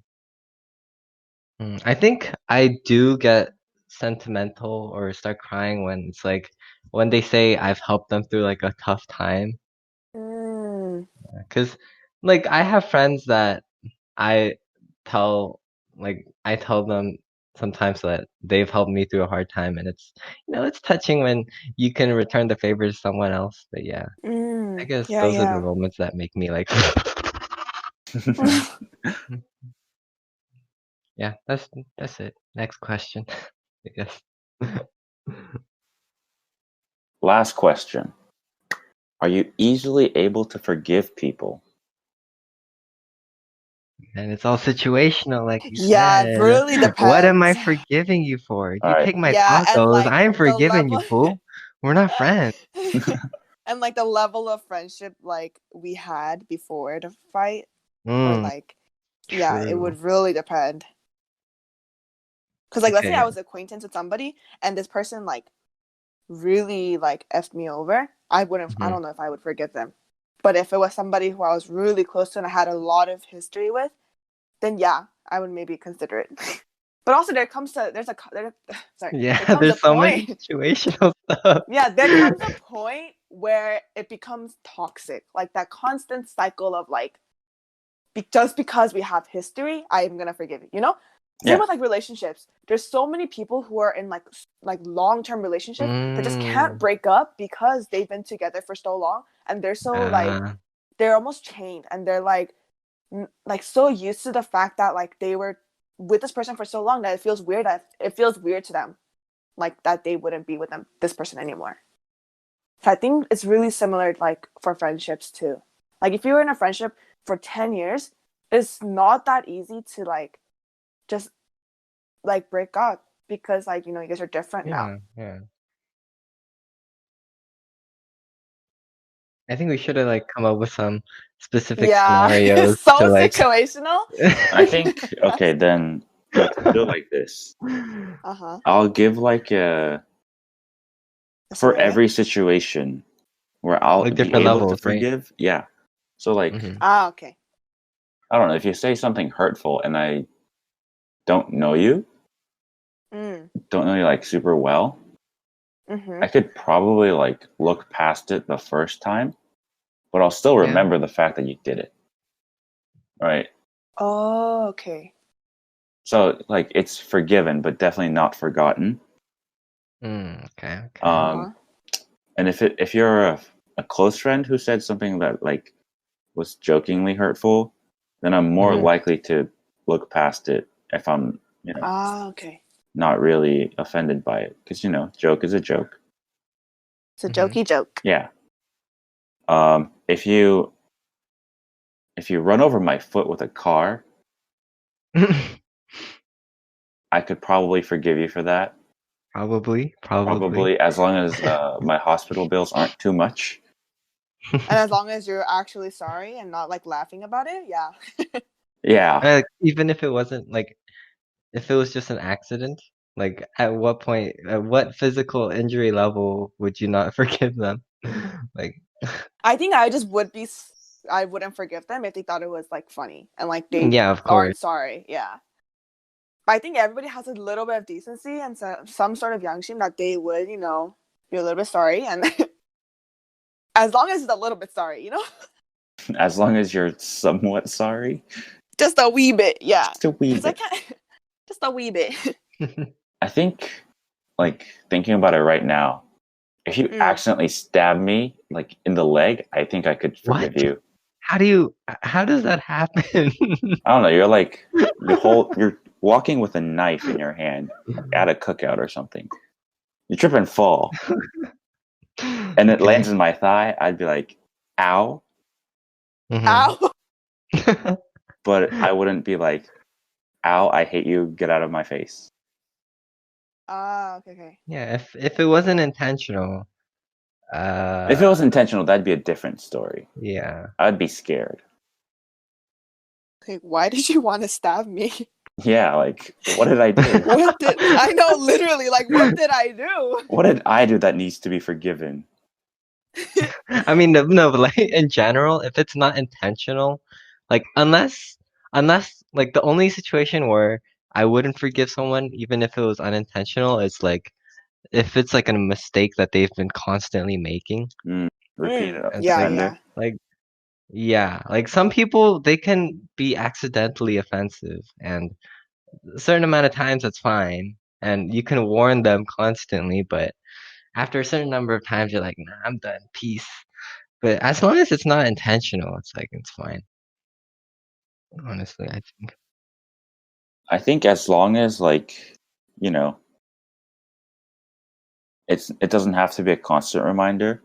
I think I do get sentimental or start crying when it's like when they say I've helped them through like a tough time. Mm. Because like I have friends that I tell I tell them sometimes that they've helped me through a hard time, and it's it's touching when you can return the favor to someone else. But yeah, I Mm. guess Yeah, those are the yeah. moments that make me like yeah, that's it. Next question, I guess. Last question. Are you easily able to forgive people? And it's all situational, like you Yeah, it said. really What am I depends. forgiving you for? All You right. take my Yeah, and tacos, like I'm the forgiving you, level fool. We're not friends. and like the level of friendship like we had before the fight or Mm, like yeah, it true. would really depend. Cuz like let's say I Okay. was acquaintance with somebody and this person like really like effed me over, I Hmm. don't know if I would forgive them. But if it was somebody who I was really close to and I had a lot of history with, then yeah, I would maybe consider it. But also Yeah, there comes a there's so much point. situational stuff. Yeah, there comes a point where it becomes toxic. Like that constant cycle of like just because we have history, I am gonna forgive you. You know, same Yeah. with like relationships. There's so many people who are in like long term relationships that just can't Mm, break up because they've been together for so long and they're so like uh, they're almost chained and they're like so used to the fact that like they were with this person for so long that it feels weird to them like that they wouldn't be with this person anymore. So I think it's really similar like for friendships too. Like if you were in a friendship for 10 years, it's not that easy to like just like break up because like you guys are different now. yeah, yeah. I think we should have like come up with some specific Yeah, it's scenarios to so like. situational. I think, okay, then let's do it like this. Uh-huh. I'll give like A for scenario. every situation where I'll Like be different able to levels, right? forgive. Yeah. So, like, Hmm. Ah, okay. I don't know, if you say something hurtful and I don't know you, Mm. don't know you like super well, Mm-hmm. I could probably like look past it the first time, but I'll still Yeah. remember the fact that you did it. Right. Oh, okay. So, like, it's forgiven, but definitely not forgotten. Okay, okay. Um, Uh-huh. and if you're a close friend who said something that like was jokingly hurtful, then I'm more Hmm. likely to look past it if I'm, Ah, okay. not really offended by it. Because, joke is a joke. It's a Hmm. jokey joke. Yeah. If you run over my foot with a car, I could probably forgive you for that. Probably, probably. Probably, as long as my hospital bills aren't too much. And as long as you're actually sorry and not like laughing about it, yeah. Yeah. Even if it wasn't like, if it was just an accident, like at what point, at what physical injury level would you not forgive them? Like, I think I wouldn't forgive them if they thought it was like funny and like they yeah, of course. aren't sorry. Yeah. But I think everybody has a little bit of decency and some sort of yangshim that they would, be a little bit sorry. And as long as it's a little bit sorry, As long as you're somewhat sorry. just a wee bit. Yeah. Just a wee Because I bit. can't, just a wee bit. I think, like, thinking about it right now, if you Mm. accidentally stab me, like, in the leg, I think I could What? forgive you. How does that happen? I don't know. You're like, you're walking with a knife in your hand like, at a cookout or something. You trip and fall, and it Okay. lands in my thigh. I'd be like, ow. Hmm. Ow. But I wouldn't be like, ow, I hate you. Get out of my face. Ah, okay, okay. Yeah, if it wasn't intentional, If it uh, was intentional, that'd be a different story. yeah. I'd be scared. Okay, why did you want to stab me? Yeah, like, what did I do? I know, literally, like, what did I do? What did I do that needs to be forgiven? I mean, no, but like in general, if it's not intentional, like unless unless like the only situation where I wouldn't forgive someone even if it was unintentional is like if it's like a mistake that they've been constantly making. Repeated It's Yeah, like yeah. like yeah, like some people they can be accidentally offensive and a certain amount of times that's fine and you can warn them constantly, but after a certain number of times you're like, nah, I'm done, peace. But as long as it's not intentional, it's like it's fine. Honestly, I think. I think as long as like, you know, it doesn't have to be a constant reminder,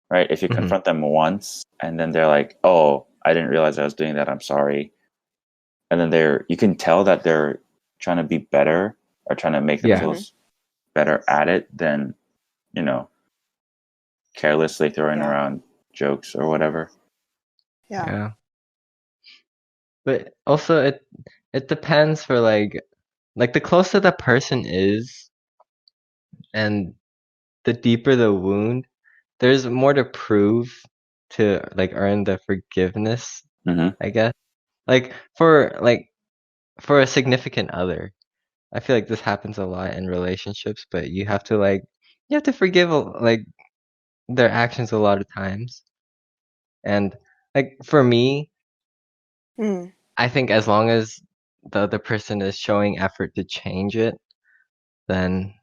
right? If you Hmm. confront them once and then they're like, "Oh, I didn't realize I was doing that. I'm sorry." And then you can tell that they're trying to be better or trying to make Yeah. themselves better at it than, you know, carelessly throwing Yeah. around jokes or whatever. Yeah. Yeah. But also it depends for like the closer the person is and the deeper the wound, there's more to prove to like earn the forgiveness, Mm-hmm. I guess. Like for a significant other. I feel like this happens a lot in relationships, but you have to forgive like their actions a lot of times. And like for me, Mm. I think as long as the other person is showing effort to change it, then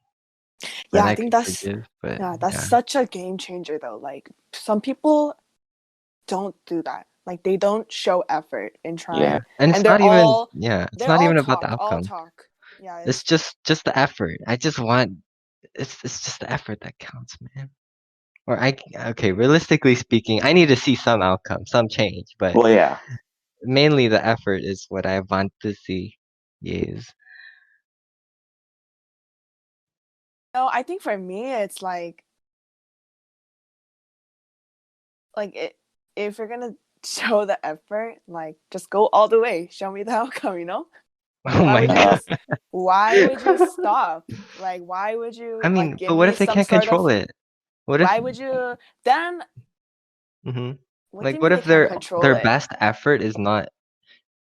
Yeah, I I think could forgive. But that's yeah, such a game changer though. Like some people don't do that. Like they don't show effort in yeah. trying, And and it's not even it's they're not all even about the talk, all outcome. talk. Yeah, It's it's just the effort. I just want it's just the effort that counts, man. Or okay, realistically speaking, I need to see some outcome, some change, but Well, yeah. mainly the effort is what I want to see. Yes. no. I think for me, it's like it, if you're gonna show the effort, like just go all the way. Show me the outcome. You know? Oh Why my would you Uh-huh. God. just? Why would you stop? Like, why would you I like mean, but give what me if they some can't sort of? control it? What if Why would you then? hmm What do like you what mean they if can't control their it? best effort is not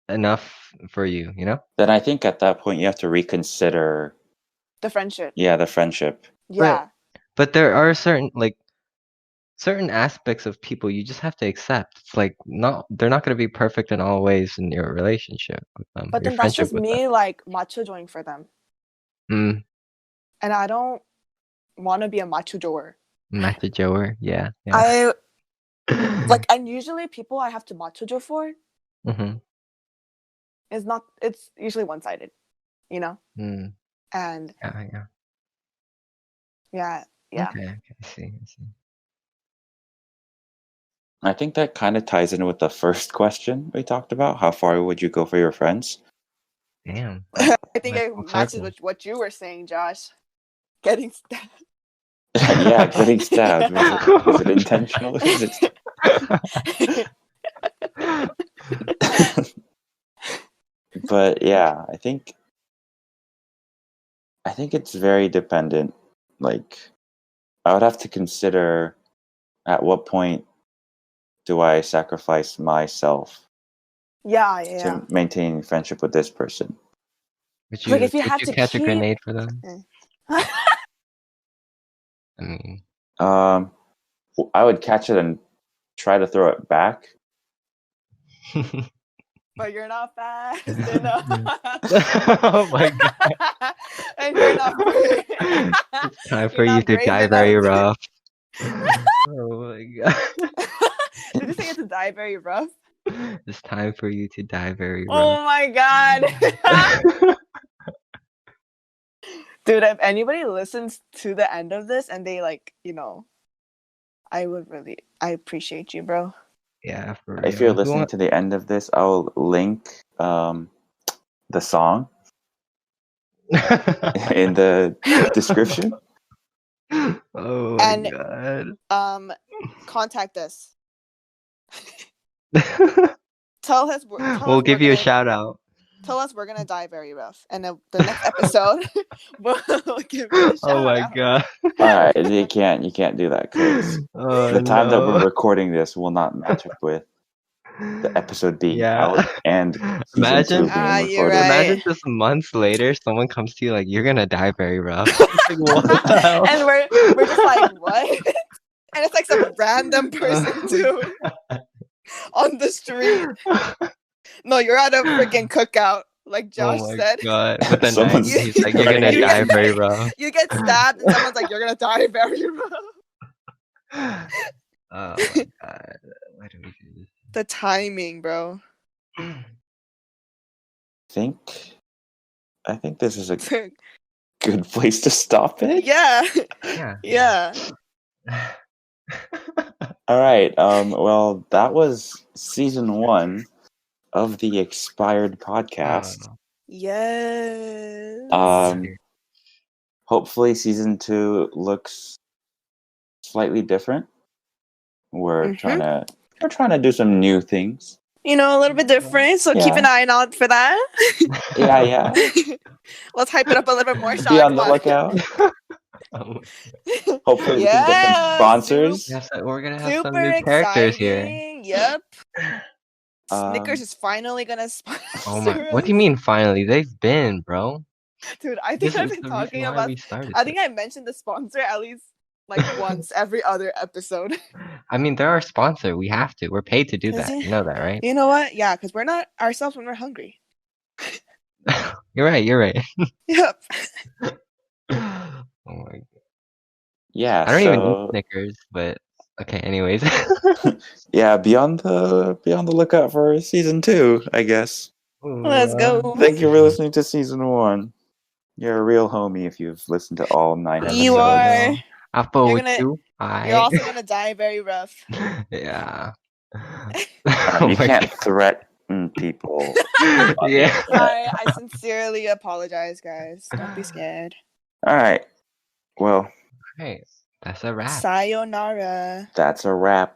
enough for you, you know? Then I think at that point you have to reconsider, The friendship. yeah, the friendship. But Yeah. but there are certain aspects of people you just have to accept. It's like not they're not going to be perfect in all ways in your relationship with them, But your then that's friendship just with them. me like macho doing for them. Mm, And I don't want to be a macho doer. Matcha Joer, yeah, yeah. I like, and usually people I have to macho do for hmm is not, it's usually one sided, you know? Mm, And yeah, yeah. yeah, yeah. Okay, I see, I see. I think that kind of ties in with the first question we talked about. How far would you go for your friends? Damn, I think went it full matches circle. with what you were saying, Josh. Getting stabbed. Yeah, getting stabbed. Was it intentional? Is it? But yeah, I think it's very dependent. Like I would have to consider at what point do I sacrifice myself Yeah, yeah. to maintain friendship with this person? Like if you Would had you to catch a keep. grenade for them? I mean, Um, I would catch it and try to throw it back. But you're not fast enough. oh my God. And you're not It's time you're for you not to brave die enough. very rough. Oh my God. Did you say it's to die very rough? It's time for you to die very rough. Oh my God. Dude, if anybody listens to the end of this and they like, I appreciate you, bro. Yeah, for If you're real. Who listening want? to the end of this, I'll link the song in the description. Oh my And contact us. God. Tell us We'll give you a shout out. tell us we're gonna die very rough. And the next episode we'll give you a Oh shout my out. God. All right, you can't do that because Oh the time that we're no. recording this will not match up with. the episode being Yeah. out and season Imagine, 2 being you're recorded. right. imagine just months later, someone comes to you like, "You're gonna die very rough." It's like, what the hell? And we're just like, what? And it's like some random person Oh too my on the street. No, you're at a freaking cookout, like Josh Oh my said. god. With the knife, Someone's he's like, "You're gonna running You die get- very rough." You get stabbed, and someone's like, "You're gonna die very rough." Oh my god. Why do we do The timing, bro. this? I think this is a good place to stop it. Yeah, Yeah. yeah. All right. Well, that was season 1 of the Expired podcast. Oh, Yes. Hopefully, season 2 looks slightly different. We're trying to do some new things. You know, a little bit different. So keep an eye out for that. Yeah. Let's hype it up a little bit more. Sean. Be on Come the lookout. oh Hopefully, we can get some sponsors. yes, we're gonna have some Super new characters here. exciting. Yep. Um, Snickers is finally gonna sponsor Oh my! What us. do you mean? Finally, they've been, bro. Dude, I This think I've is been the talking reason why about. we started. I think I mentioned the sponsor at least like once every other episode. I mean, they're our sponsor. We have to. We're paid to do Is that. it? You know that, right? You know what? Yeah, because we're not ourselves when we're hungry. You're right. You're right. Yep. Oh my! Yeah. I don't even eat So Snickers, but okay. Anyways. yeah, be on the lookout for season 2, I guess. Let's go. Thank you for listening to season 1. You're a real homie if you've listened to all 9 episodes. You are. I fought You're with gonna- you. You're also gonna die very rough. Yeah. You can't threaten people. Yeah. Sorry, I sincerely apologize, guys. Don't be scared. All right. Well, Hey, that's a wrap. Sayonara. that's a wrap.